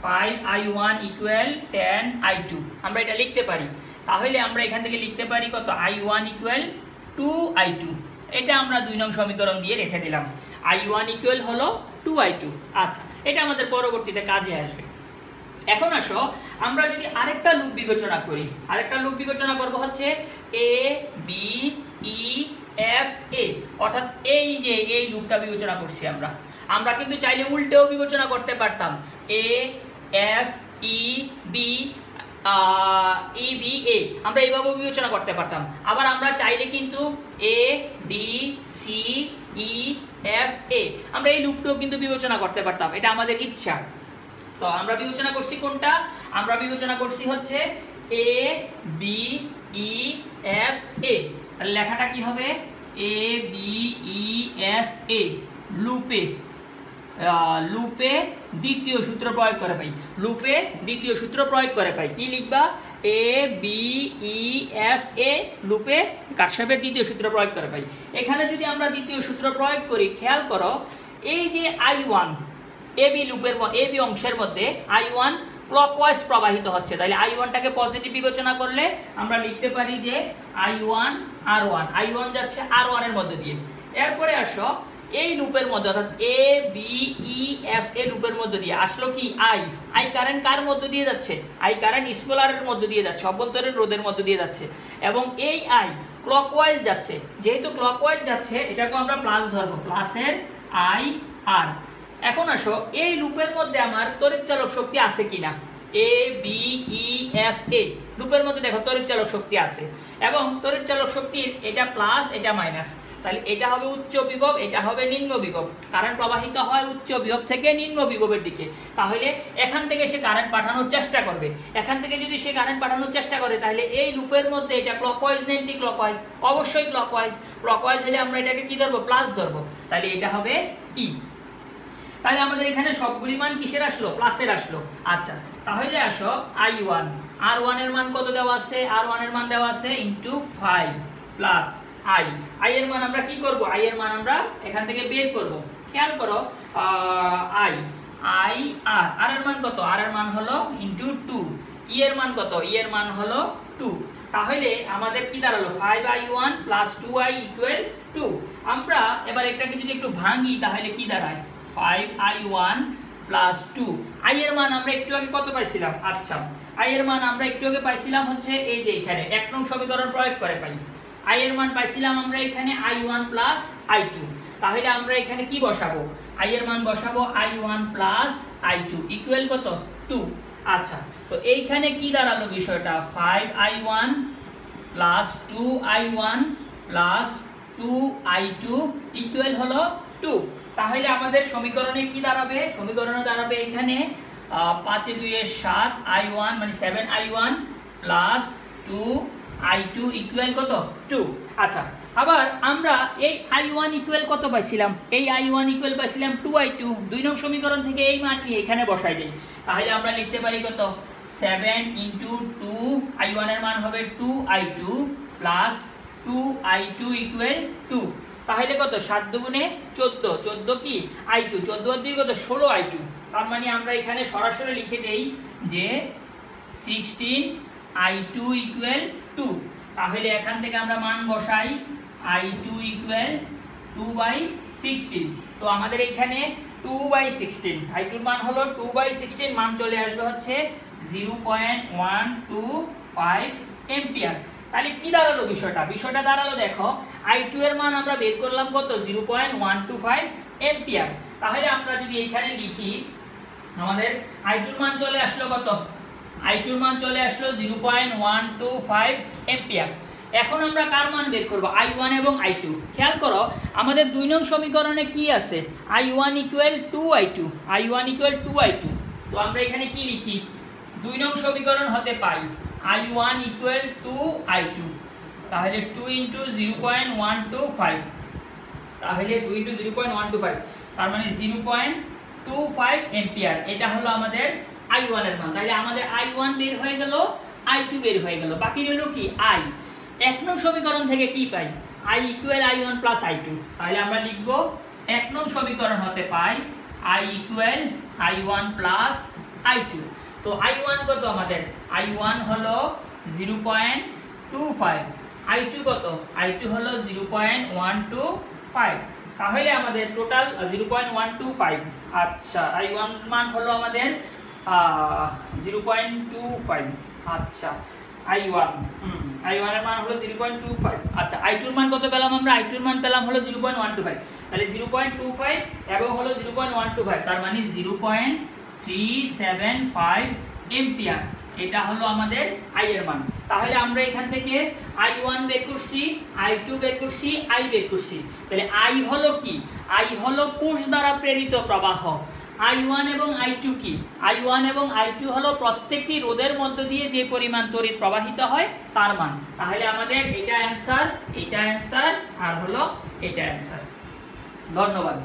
5I1 ইকুয়াল 10 I2, আমরা এটা লিখতে পারি। তাহলে আমরা এখান থেকে লিখতে পারি কত, I1 ইকুয়াল 2I2, এটা আমরা 2 নং সমীকরণ দিয়ে রেখে দিলাম। I1 ইকুয়াল হলো 2I2। আচ্ছা, এটা আমাদের পরবর্তীতে কাজে আসবে। এখন আসো আমরা যদি আরেকটা লুপ বিবেচনা করি, আরেকটা লুপ বিবেচনা করব হচ্ছে A B E F A, অর্থাৎ এই যে এই লুপটা বিবেচনা করছি আমরা কিন্তু চাইলে উল্টেও বিবেচনা করতে পারতাম, A F E B E B A আমরা এইভাবেও বিবেচনা করতে পারতাম। আবার আমরা চাইলে কিন্তু A D C E F A আমরা এই লুপটাও কিন্তু বিবেচনা করতে পারতাম, এটা আমাদের ইচ্ছা। তো আমরা বিবেচনা করছি কোনটা, আমরা বিবেচনা করছি হচ্ছে A B E F A, তাহলে লেখাটা কি হবে A B E F A লুপে দ্বিতীয় সূত্র প্রয়োগ করে পাই, কি লিখবা A B E F A লুপে কারশ্যাফের দ্বিতীয় সূত্র প্রয়োগ করে পাই। এখানে যদি আমরা দ্বিতীয় সূত্র প্রয়োগ করি, খেয়াল করো এই যে I1 AB লুপের AB অংশের মধ্যে I1 ক্লকওয়াইজ প্রবাহিত হচ্ছে, তাহলে I1টাকে পজিটিভ বিবেচনা করলে আমরা লিখতে পারি যে I1 R1 যাচ্ছে R1 এর মধ্যে দিয়ে। এরপরে আসো এই লুপের মধ্যে অর্থাৎ A B E F A লুপের মধ্যে দিয়ে আসলো কি I কারেন্ট কার মধ্যে দিয়ে যাচ্ছে, I কারেন্ট স্পলারের মধ্যে দিয়ে যাচ্ছে, অভ্যন্তরীণ রোধের মধ্যে দিয়ে যাচ্ছে, এবং এই I ক্লকওয়াইজ যাচ্ছে, যেহেতু ক্লকওয়াইজ যাচ্ছে এটাকে আমরা প্লাস ধরবো, প্লাসের IR। এখন আসো এই লুপের মধ্যে আমার তড়িৎচালক শক্তি আছে কিনা, A B E F A লুপের মধ্যে দেখো তড়িৎচালক শক্তি আছে, এবং তড়িৎচালক শক্তির এটা প্লাস এটা মাইনাস, তাহলে এটা হবে উচ্চ বিভব, এটা হবে নিম্ন বিভব, কারেন্ট প্রবাহিত হয় উচ্চ বিভব থেকে নিম্ন বিভবের দিকে। তাহলে এখান থেকে সে কারেন্ট পাঠানোর চেষ্টা করবে, এখান থেকে যদি সে কারেন্ট পাঠানোর চেষ্টা করে তাহলে এই লুপের মধ্যে এটা ক্লকওয়াইজ না এন্টি ক্লকওয়াইজ, অবশ্যই ক্লকওয়াইজ হলে আমরা এটাকে কি ধরবো, প্লাস ধরবো, তাহলে এটা হবে E। তাহলে আমাদের এখানে সবগুলি মান কিসের আসলো, প্লাসের আসলো। আচ্ছা, তাহলে আসো R1 এর মান কত দেওয়া আছে, R1 এর মান দেওয়া আছে × 5 প্লাস আই, আই এর মান আমরা কি করব, আই এর মান আমরা এখান থেকে বের করব। খেয়াল করো আই আই আর, আর এর মান কত, আর এর মান হলো ইনটু 2, ই এর মান কত, ই এর মান হলো 2। তাহলে আমাদের কি দাঁড়ালো 5i1 + 2i = 2। আমরা এবার এটাকে যদি একটু ভাঙি তাহলে কি দাঁড়ায় 5i1 + 2, আই এর মান আমরা একটু আগে কত পাইছিলাম, আচ্ছা আই এর মান আমরা একটু আগে পাইছিলাম হচ্ছে এই যে এখানে 1 নং সমীকরণ প্রয়োগ করে পাই, আই এর মান পাইছিলাম আমরা এখানে i1 + i2। তাহলে আমরা এখানে কি বসাবো, আই এর মান বসাবো i1 + i2 = কত 2। আচ্ছা তো এইখানে কি দাঁড়ালো বিষয়টা 5i1 + 2i1 + 2i2 = হলো 2। তাহলে আমাদের সমীকরণে কি দাঁড়াবে, সমীকরণে দাঁড়াবে এখানে 5 এ 2 এর 7 i1 মানে 7i1 + 2i2 = কত 2। আচ্ছা আবার আমরা এই i1 = কত পাইছিলাম, এই i1 = পাইছিলাম 2i2, 2 নং সমীকরণ থেকে এই মান নিয়ে এখানে বসাই দেই। তাহলে আমরা লিখতে পারি কত 7 × 2, i1 এর মান হবে 2i2 + 2i2 = 2। তাহলে কত 7 দুগুণে 14, 14 কি i2, 14 আর 2 কত 16i2। তার মানে আমরা এখানে সরাসরি লিখে দেই যে 16i2 = 2। তাহলে এখান থেকে আমরা মান বসাই i2 = 2/16। তো আমাদের এখানে 2/16, i2 এর মান হলো 2/16, মান চলে আসবে হচ্ছে 0.125 এম্পিয়ার। তাহলে কি দাঁড়ালো বিষয়টা, বিষয়টা দাঁড়ালো দেখো i2 এর মান আমরা বের করলাম কত 0.125 এম্পিয়ার। তাহলে আমরা যদি এখানে লিখি আমাদের i2 এর মান চলে আসলো কত, i2 এর মান চলে আসলো 0.125 এম্পিয়ার। এখন আমরা কার মান বের করব, i1 এবং i2। খেয়াল করো আমাদের 2 নং সমীকরণে কি আছে i1 = 2i2, i1 = 2i2। তো আমরা এখানে কি লিখি 2 নং সমীকরণ হতে পাই i1 = 2i2, তাহলে 2 × 0.125, তাহলে 2 × 0.125 তার মানে 0.25 এম্পিয়ার। এটা হলো আমাদের i1 এর মান। তাহলে আমাদের i1 বের হয়ে গেল, i2 বের হয়ে গেল, বাকি রইল কি i। 1 নং সমীকরণ থেকে কি পাই i = i1 + i2। তাহলে আমরা লিখব 1 নং সমীকরণ হতে পাই i = i1 + i2। তো i1 কত আমাদের, i1 হলো 0.25, i2 কত, i2 হলো 0.125। তাহলে আমাদের টোটাল 0.125। আচ্ছা i1 মান হলো আমাদের 0.25। আচ্ছা i1 এর মান হলো 0.25। আচ্ছা i2 এর মান কত পেলাম আমরা, i2 এর মান পেলাম হলো 0.125। তাহলে 0.25 এবং হলো 0.125 তার মানে 0.375 এম্পিয়ার। এটা হলো আমাদের i এর মান। তাহলে আমরা এখান থেকে i1 বের করছি, i2 বের করছি, i বের করছি। তাহলে i হলো কি, i হলো কোষ দ্বারা প্রেরিত প্রবাহ। i1 এবং i2 কি, i1 এবং i2 হলো প্রত্যেকটি রোধের মধ্য দিয়ে যে পরিমাণ তড়িৎ প্রবাহিত হয় তার মান। তাহলে আমাদের এটা অ্যানসার, এটা অ্যানসার, আর হলো এটা অ্যানসার। ধন্যবাদ।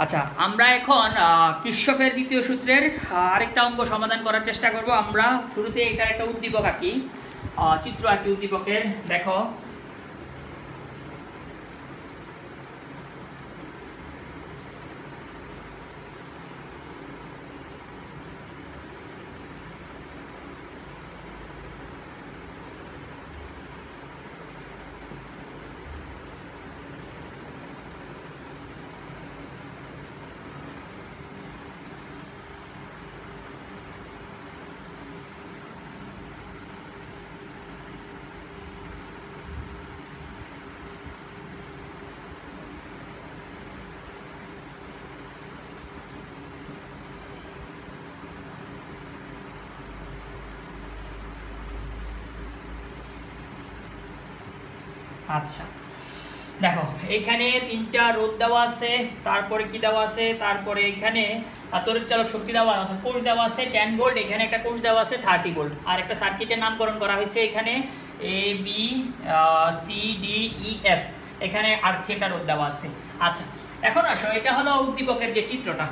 আচ্ছা আমরা এখন কির্শফের দ্বিতীয় সূত্রের আরেকটা অঙ্ক সমাধান করার চেষ্টা করব। আমরা শুরুতে এটা একটা উদ্দীপক আঁকি, চিত্র আঁকি উদ্দীপকের। দেখো আচ্ছা দেখো এখানে 3টা রোধ দেওয়া আছে, তারপরে কি দেওয়া আছে, তারপরে এখানে তড়িৎ চালক শক্তি দেওয়া অর্থাৎ কোষ দেওয়া আছে 10 ভোল্ট, এখানে একটা কোষ দেওয়া আছে 30 ভোল্ট, আর একটা সার্কিটের নামকরণ করা হয়েছে এখানে A B C D E F, এখানে আর একটা রোধ দেওয়া আছে। আচ্ছা এখন আসো, এটা হলো উদ্দীপকের যে চিত্রটা।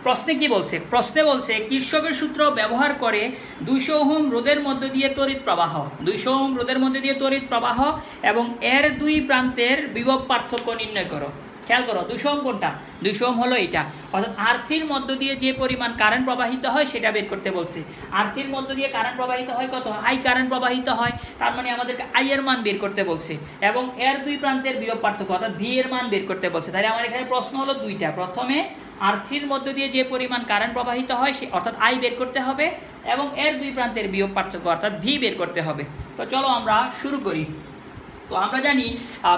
প্রশ্নে কি বলছে? প্রশ্নে বলছে কির্শফের সূত্র ব্যবহার করে 200 ওহম রোধের মধ্য দিয়ে তড়িৎ প্রবাহ, 200 ওহম রোধের মধ্যে দিয়ে তড়িৎ প্রবাহ এবং এর দুই প্রান্তের বিভব পার্থক্য নির্ণয় করো। খেয়াল করো 200 ওহম কোনটা? 200 ওহম হলো এইটা, অর্থাৎ আর্থির মধ্য দিয়ে যে পরিমাণ কারেন্ট প্রবাহিত হয় সেটা বের করতে বলছে। আর্থির মধ্য দিয়ে কারেন্ট প্রবাহিত হয় কত? আই কারেন্ট প্রবাহিত হয়, তার মানে আমাদেরকে আই এর মান বের করতে বলছে এবং এর দুই প্রান্তের বিভব পার্থক্য অর্থাৎ ভি এর মান বের করতে বলছে। তাহলে আমার এখানে প্রশ্ন হলো দুইটা, প্রথমে আর্থির মধ্য দিয়ে যে পরিমাণ কারেন্ট প্রবাহিত হয় সে অর্থাৎ আই বের করতে হবে এবং এর দুই প্রান্তের বিভব পার্থক্য অর্থাৎ ভি বের করতে হবে। তো চলো আমরা শুরু করি। তো আমরা জানি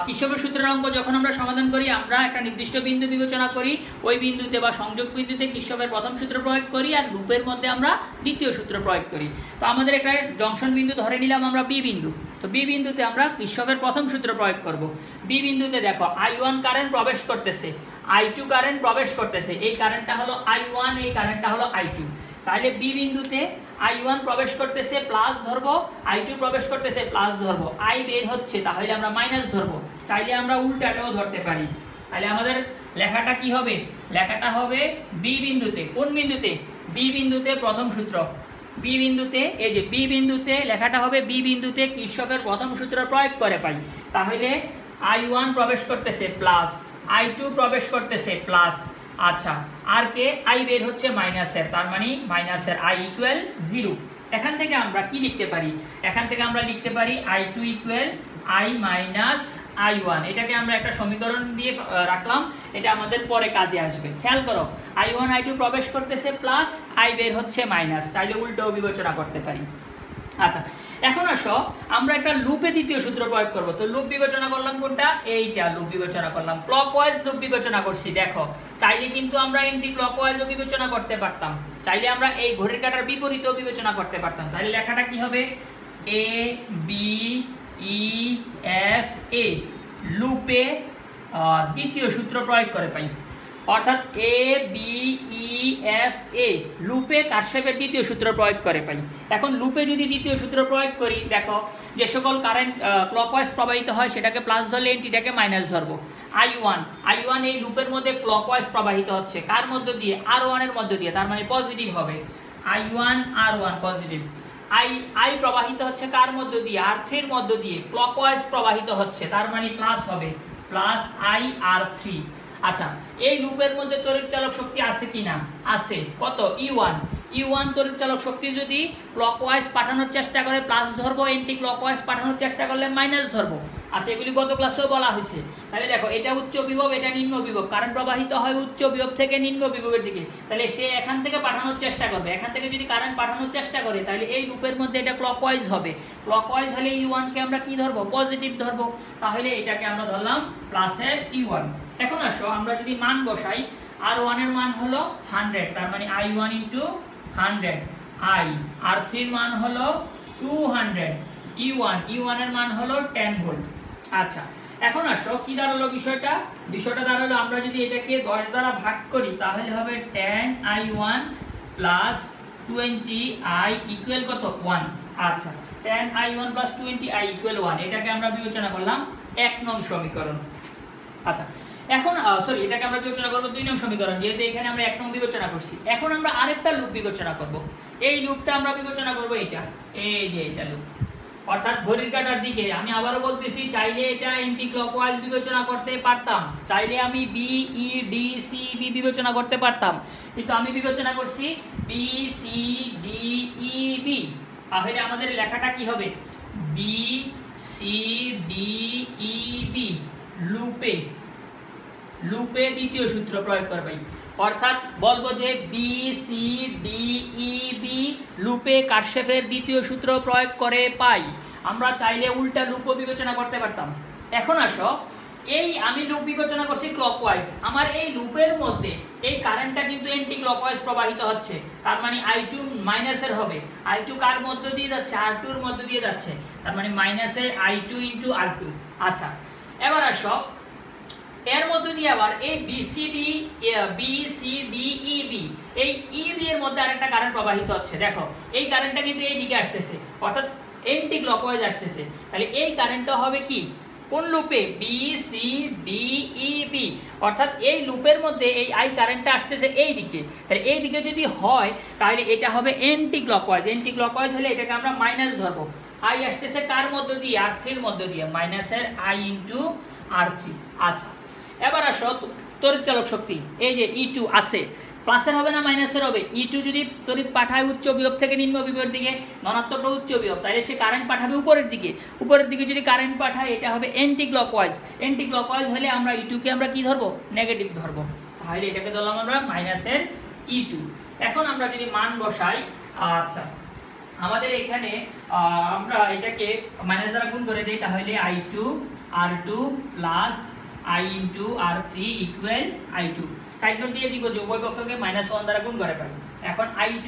কির্শফের সূত্রের অঙ্ক যখন আমরা সমাধান করি আমরা একটা নির্দিষ্ট বিন্দু বিবেচনা করি, ওই বিন্দুতে বা সংযোগ বিন্দুতে কির্শফের প্রথম সূত্র প্রয়োগ করি আর লুপের মধ্যে আমরা দ্বিতীয় সূত্র প্রয়োগ করি। তো আমাদের একটা জংশন বিন্দু ধরে নিলাম আমরা বি বিন্দু, তো বি বিন্দুতে আমরা কির্শফের প্রথম সূত্র প্রয়োগ করব। বি বিন্দুতে দেখো I1 কারেন্ট প্রবেশ করতেছে, I2 কারেন্ট প্রবেশ করতেছে, এই কারেন্টটা হলো I1, এই কারেন্টটা হলো I2। তাহলে বি বিন্দুতে I1 প্রবেশ করতেছে প্লাস ধরবো, I2 প্রবেশ করতেছে প্লাস ধরবো, I বের হচ্ছে তাহলে আমরা মাইনাস ধরবো, চাইলে আমরা উল্টাটাও ধরতে পারি। তাহলে আমাদের লেখাটা কি হবে? লেখাটা হবে বি বিন্দুতে, কোন বিন্দুতে? বি বিন্দুতে প্রথম সূত্র, বি বিন্দুতে এই যে বি বিন্দুতে লেখাটা হবে বি বিন্দুতে কির্শফের প্রথম সূত্র প্রয়োগ করে পাই। তাহলে I1 প্রবেশ করতেছে প্লাস, I2 প্রবেশ করতেছে প্লাস, আচ্ছা আর কে আই বের হচ্ছে মাইনাসের, তার মানে মাইনাসের আই ইকুয়াল 0। এখান থেকে আমরা কি লিখতে পারি? এখান থেকে আমরা লিখতে পারি I2 equal I minus I1, এটাকে আমরা একটা সমীকরণ দিয়ে রাখলাম, এটা আমাদের পরে কাজে আসবে। খেয়াল করো I1 I2 প্রবেশ করতেছে প্লাস, আই বের হচ্ছে মাইনাস, চাইলে উল্টো বিবেচনা করতে পারি। আচ্ছা এখন আসো আমরা একটা লুপে দ্বিতীয় সূত্র প্রয়োগ করব। তো লুপ বিবেচনা করলাম কোনটা? এইটা লুপ বিবেচনা করলাম, ক্লকওয়াইজ লুপ বিবেচনা করছি। দেখো চাইলে কিন্তু আমরা এন্টি ক্লকওয়াইজও বিবেচনা করতে পারতাম, চাইলে আমরা এই ঘড়ির কাঁটার বিপরীতেও বিবেচনা করতে পারতাম। তাহলে লেখাটা কি হবে? এ বি ই এফ এ, লুপে দ্বিতীয় সূত্র প্রয়োগ করে পাই, অর্থাৎ এ বি ই এফ এ লুপে কার্শফের দ্বিতীয় সূত্র প্রয়োগ করে পাই। এখন লুপে যদি দ্বিতীয় সূত্র প্রয়োগ করি, দেখো যে সকল কারেন্ট ক্লকওয়াইজ প্রবাহিত হয় সেটাকে প্লাস ধরলে এন্টিটাকে মাইনাস ধরবো। I1 এই লুপের মধ্যে ক্লকওয়াইজ প্রবাহিত হচ্ছে, কার মধ্য দিয়ে? R1 এর মধ্য দিয়ে, তার মানে পজিটিভ হবে। I1 R1 positive. I প্রবাহিত হচ্ছে কার মধ্য দিয়ে? R3 এর মধ্য দিয়ে, ক্লকওয়াইজ প্রবাহিত হচ্ছে, তার মানে প্লাস হবে, প্লাস I R3। আচ্ছা এই লুপের মধ্যে তড়িৎ চালক শক্তি আছে কিনা? আছে। কত? E1 তড়িৎ চালক শক্তি যদি ক্লকওয়াইজ পাঠানোর চেষ্টা করে প্লাস ধরবো, এন্টি ক্লকওয়াইজ পাঠানোর চেষ্টা করলে মাইনাস ধরবো। আচ্ছা এগুলি গত ক্লাসেও বলা হয়েছে। তাহলে দেখো এটা উচ্চ বিভব, এটা নিম্ন বিভব, কারেন্ট প্রবাহিত হয় উচ্চ বিভব থেকে নিম্ন বিভবের দিকে, তাহলে সে এখান থেকে পাঠানোর চেষ্টা করবে, এখান থেকে যদি কারেন্ট পাঠানোর চেষ্টা করে তাহলে এই লুপের মধ্যে এটা ক্লকওয়াইজ হবে। ক্লকওয়াইজ হলে E1 কে আমরা কি ধরবো? পজিটিভ ধরবো, তাহলে এটাকে আমরা ধরলাম প্লাসের E1। এখন আসো আমরা যদি মান বসাই, R1 এর মান হলো 100, তার মানে I1 ইন্টু 100, R3 এর মান হলো 200, E1 এর মান হলো 10 ভোল্ট। আচ্ছা এখন আসো কি দাঁড়ালো বিষয়টা? বিষয়টা দাঁড়ালো আমরা যদি এটাকে 10 দ্বারা ভাগ করি তাহলে হবে 10I1 প্লাস 20I ইকুয়াল কত? 1। আচ্ছা 10I1 প্লাস 20I ইকুয়াল 1, এটাকে আমরা বিবেচনা করলাম 1 নং সমীকরণ। আচ্ছা এখন সরি এটাকে আমরা বিবেচনা করব 2 নং সমীকরণ, যেহেতু এখানে আমরা 1 নং বিবেচনা করছি। এখন আমরা আরেকটা লুপ বিবেচনা করব, এই লুপটা আমরা বিবেচনা করব এটা, এই যে এটা লুপ, অর্থাৎ ঘড়ির কাঁটার দিকে। আমি আবারও বলতেছি চাইলে এটা এন্টি ক্লকওয়াইজ বিবেচনা করতে পারতাম, চাইলে আমি B E D C B বিবেচনা করতে পারতাম, কিন্তু আমি বিবেচনা করছি B C D E B. তাহলে আমাদের লেখাটা কি হবে? B C D E B, লুপে দ্বিতীয় সূত্র প্রয়োগ করবে, অর্থাৎ বলবো যে B C D E B লুপে কার্শফের দ্বিতীয় সূত্র প্রয়োগ করে পাই। আমরা চাইলে উল্টা লুপও বিবেচনা করতে পারতাম। এখন আসো এই আমি লুপ বিবেচনা করছি ক্লকওয়াইজ, আমার এই লুপের মধ্যে এই কারেন্টটা কিন্তু এন্টি ক্লকওয়াইজ প্রবাহিত হচ্ছে, তার মানে I2 মাইনাসের হবে। I2 কার মধ্য দিয়ে যাচ্ছে? R2 এর মধ্য দিয়ে যাচ্ছে, তার মানে মাইনাসের I2 ইন্টু R2। আচ্ছা এবার আসো এর মধ্যে দিয়ে আবার এই বিসিডি ইবি, এই ইবি এর মধ্যে আরেকটা কারেন্ট প্রবাহিত হচ্ছে। দেখো এই কারেন্টটা কিন্তু এই দিকে আসতেছে, অর্থাৎ এন্টি ক্লকওয়াইজ আসতেছে। তাহলে এই কারেন্টটা হবে কি কোন লুপে? বিসিডিইবি, অর্থাৎ এই লুপের মধ্যে এই আই কারেন্টটা আসতেছে এই দিকে। তাহলে এই দিকে যদি হয় তাহলে এটা হবে এন্টি ক্লকওয়াইজ। এন্টি ক্লকওয়াইজ হলে এটাকে আমরা মাইনাস ধরবো। আই আসতেছে কার মধ্য দিয়ে? R3 এর মধ্য দিয়ে, মাইনাসের আই ইন্টু R3। আচ্ছা এবার আসো তড়িৎ চালক শক্তি, এই যে E2 আছে, প্লাসের হবে না মাইনাসের হবে? E2 যদি তড়িৎ পাঠায় উচ্চ বিভব থেকে নিম্ন বিভবের দিকে, ধনাত্মক উচ্চ বিভব, তাহলে সে কারেন্ট পাঠাবে উপরের দিকে। উপরের দিকে যদি কারেন্ট পাঠায় এটা হবে এন্টি ক্লকওয়াইজ। এন্টি ক্লকওয়াইজ হলে আমরা E2 কে আমরা কি ধরবো? নেগেটিভ ধরবো। তাহলে এটাকে ধরলাম আমরা মাইনাসের E2। এখন আমরা যদি মান বসাই, আচ্ছা আমাদের এখানে আমরা এটাকে মাইনাস দ্বারা গুণ করে দিই, তাহলে I2 R2 plus I into R3 equal I2। Side note দিয়ে দিব যে উভয় পক্ষকে -1 দ্বারা গুণ করে পাই। এখন I2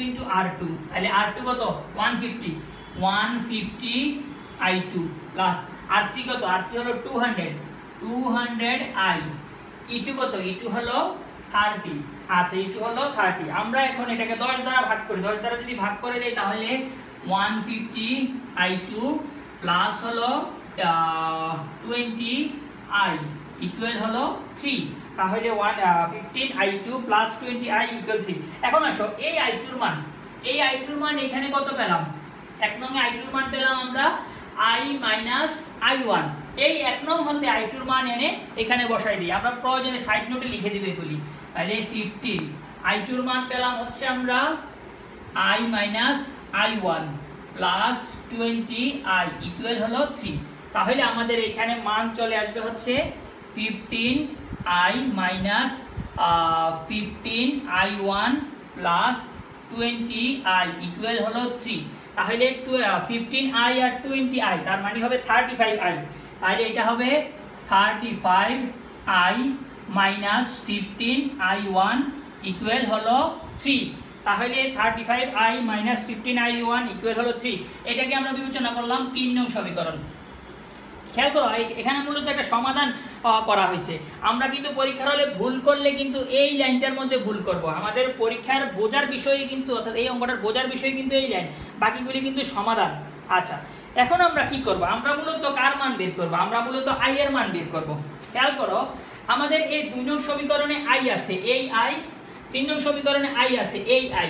ইন্টু R2, তাহলে R2 কত? 150 I2 প্লাস R3 কত? R3 হলো 200 I। E2 কত? E2 হলো 30। আচ্ছা E2 হলো 30। আমরা এখন এটাকে 10 দ্বারা ভাগ করি। 10 দ্বারা যদি ভাগ করে দেই তাহলে 150 I2 প্লাস হলো 20 I ইকুয়াল হলো 3। তাহলে 15 I2 প্লাস 20 I ইকুয়াল 3। এখন আসো এই I2 এর মান এখানে কত পেলাম? 1 নং I2 এর মান পেলাম আমরা I মাইনাস I1। এই 1 নং হতে I2 এর মান এনে এখানে বসাই দিই। আমরা প্রয়োজনে সাইড নোটে লিখে দিবে বলি। তাহলে 15 I2 এর মান পেলাম হচ্ছে আমরা I minus I1 plus 20 I equal হলো 3। তাহলে আমাদের এখানে মান চলে আসবে হচ্ছে 15 I minus 15 I1 plus 20 I equal হলো 3। তাহলে 15 I আর 20 I, তার মানে হবে 35 I। তাহলে এটা হবে 35 I মাইনাস 15 I1 ইকুয়াল হলো 3। তাহলে 35 I মাইনাস 15 I1 ইকুয়াল হলো 3। এটাকে আমরা বিবেচনা করলাম 3 নং সমীকরণ। খেয়াল করো এখানে মূলত একটা সমাধান করা হয়েছে। আমরা কিন্তু পরীক্ষার হলে ভুল করলে কিন্তু এই লাইনটার মধ্যে ভুল করব। আমাদের পরীক্ষার বোঝার বিষয় কিন্তু, অর্থাৎ এই অঙ্কটার বোঝার বিষয় কিন্তু এই লাইন, বাকিগুলি কিন্তু সমাধান। আচ্ছা এখন আমরা কি করব? আমরা মূলত কার মান বের করব? আমরা মূলত I এর মান বের করব। খেয়াল করো আমাদের এই 2 নং সমীকরণে I আছে, এই I। 3 নং সমীকরণে I আছে, এই I।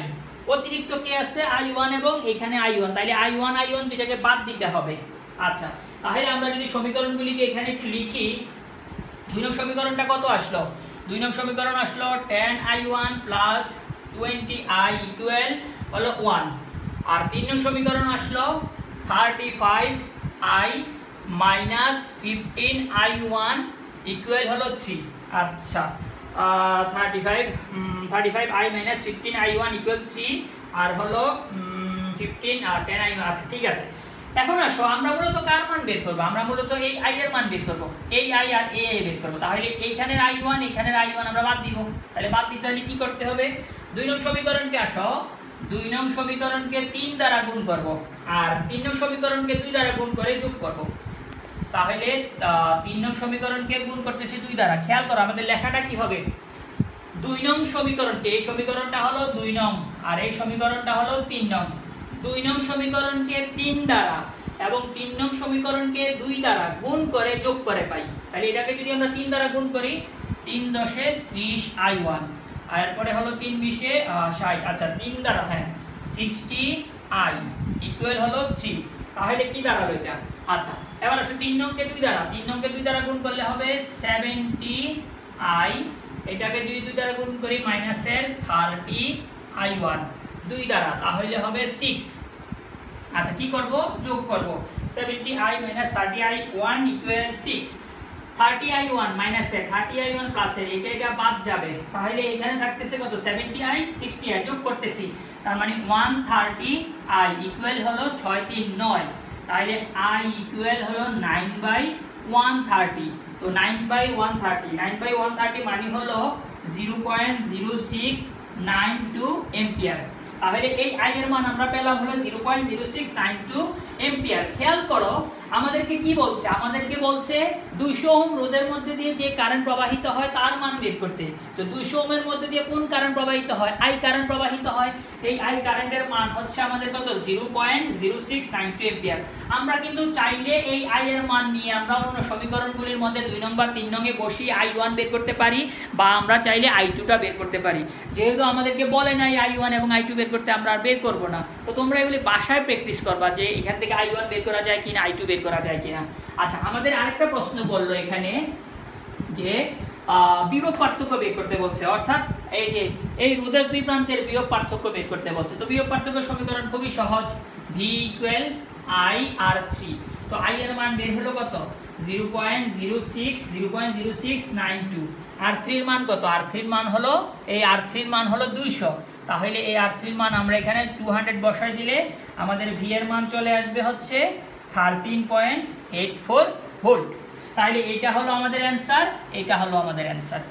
অতিরিক্ত কে আছে? I1 এবং এখানে I1। তাহলে I1 দুইটাকে বাদ দিতে হবে। আচ্ছা তাহলে আমরা যদি সমীকরণগুলিকে এখানে একটু লিখি, 2 নং সমীকরণটা কত আসলো? 2 নং সমীকরণ আসলো 10 I1 প্লাস 20 I ইকুয়াল হলো 1। আর 3 নং সমীকরণ আসলো 35 I মাইনাস 15 I1 ইকুয়াল হলো 3। আচ্ছা 35 I মাইনাস 15 I1 ইকুয়াল 3 আর হলো 15 আর 10 I1। আচ্ছা ঠিক আছে। এখন আসো আমরা মূলত কার মান বের করব? আমরা মূলত এই I এর মান বের করব। এই I আর A বের করব। তাহলে এইখানের I1 এখানের I1 আমরা বাদ দিব। তাহলে বাদ দিতে হলে কি করতে হবে? 2 নং সমীকরণকে আসো 2 নং সমীকরণকে 3 দ্বারা গুণ করব আর 3 নং সমীকরণকে 2 দ্বারা গুণ করে যোগ করব। তাহলে 3 নং সমীকরণকে গুণ করতেছি 2 দ্বারা। খেয়াল করো আমাদের লেখাটা কি হবে? 2 নং সমীকরণকে, এই সমীকরণটা হলো 2 নং আর এই সমীকরণটা হলো 3 নং। 2 নং সমীকরণকে 3 দ্বারা এবং 3 নং সমীকরণকে 2 দ্বারা গুণ করে যোগ করে পাই। তাহলে এটাকে যদি আমরা 3 দ্বারা গুণ করি 3 10 30 I1 আর এরপরে হলো 3 20 60। আচ্ছা 3 দ্বারা 60 I ইকুয়াল হলো 3। তাহলে কি দাঁড়ালো এটা? আচ্ছা এবার আসো 3 নংকে 2 দ্বারা গুণ করলে হবে 70 I। এটাকে যদি 2 দ্বারা গুণ করি মাইনাসের 30 I1 2 দ্বারা, তাহলে হবে 6। আচ্ছা কি করব? যোগ করব। 70 I minus 30 I1 equal 6। 30 I1 মাইনাসের 30 I1 প্লাসের এটা বাদ যাবে। তাহলে এখানে থাকতেছে কত? 70 I 60 I যোগ করতেছি, তার মানে 130 I ইকুয়াল হলো 6 3 9। তাহলে I ইকুয়াল হলো 9/130। তো 9/130 মানে হলো 0.0692 এম্পিয়ার। তাহলে এই I এর মান আমরা পেলাম হলো 0.0692 এম্পিয়ার। খেয়াল করো আমাদেরকে কি বলছে, আমাদেরকে বলছে 200 ওহম রোধের মধ্যে দিয়ে যে কারেন্ট প্রবাহিত হয় তার মান বের করতে। তো 200 ওহমের মধ্যে দিয়ে কোন কারেন্ট প্রবাহিত হয়, আই কারেন্ট প্রবাহিত হয়। এই আই কারেন্টের মান হচ্ছে আমাদের কত, 0.0692 এম্পিয়ার। আমরা কিন্তু চাইলে এই আই এর মান নিয়ে আমরা অন্য সমীকরণগুলির মধ্যে 2 নম্বর 3 নংয়ে বসিয়ে I1 বের করতে পারি, বা আমরা চাইলে I2টা বের করতে পারি। যেহেতু আমাদেরকে বলে নাই I1 এবং I2 বের করতে, আমরা আর বের করব না। তো তোমরা এগুলি বাসায় প্র্যাকটিস করবা যে এখান থেকে I1 বের করা যায় কিনা, I2 বের করা যায় কিনা। আচ্ছা, আমাদের আরেকটা প্রশ্ন বললো এখানে যে বিভব পার্থক্য বের করতে বলছে, অর্থাৎ এই যে এই রোধের দুই প্রান্তের বিভব পার্থক্য বের করতে বলছে। তো বিভব পার্থক্য সমীকরণ খুবই সহজ, V = I/R3। তো I এর মান বের হলো কত, 0.0692। R3 এর মান কত, R3 এর মান হলো, এই R3 এর মান হলো 200। তাহলে এই R3 এর মান আমরা এখানে 200 বসাই দিলে আমাদের V এর মান চলে আসবে হচ্ছে 13.84 ভোল্ট। তাহলে এটা হলো আমাদের অ্যান্সার, এটা হলো আমাদের অ্যান্সার।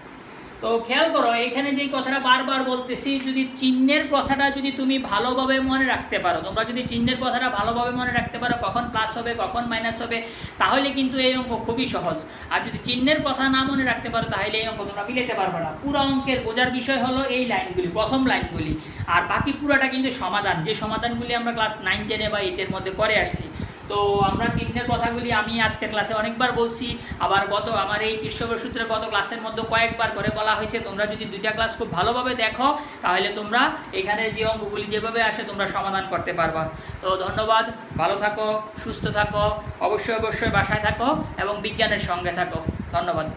তো খেয়াল করো এখানে যেই কথাটা বারবার বলতেছি, যদি চিহ্নের কথাটা যদি তুমি ভালোভাবে মনে রাখতে পারো, তোমরা যদি চিহ্নের কথাটা ভালোভাবে মনে রাখতে পারো, কখন প্লাস হবে কখন মাইনাস হবে, তাহলে কিন্তু এই অঙ্ক খুবই সহজ। আর যদি চিহ্নের কথা না মনে রাখতে পারো তাহলে এই অঙ্ক তোমরা মিলাতে পারবে না। পুরো অঙ্কের বোঝার বিষয় হলো এই লাইনগুলি, প্রথম লাইনগুলি, আর বাকি পুরোটা কিন্তু সমাধান, যে সমাধানগুলি আমরা ক্লাস 9, 10 বা 8 এর মধ্যে করে আসছি। তো আমরা চিহ্নের কথাগুলি আমি আজকের ক্লাসে অনেকবার বলছি, আবার আমার এই কৃষ্ণগড় সূত্রের গত ক্লাসের মধ্যে কয়েকবার করে বলা হয়েছে। তোমরা যদি দুইটা ক্লাস খুব ভালোভাবে দেখো তাহলে তোমরা এখানে যে অঙ্কগুলি যেভাবে আসে তোমরা সমাধান করতে পারবা। তো ধন্যবাদ, ভালো থাকো, সুস্থ থাকো, অবশ্যই বাসায় থাকো এবং বিজ্ঞানের সঙ্গে থাকো। ধন্যবাদ।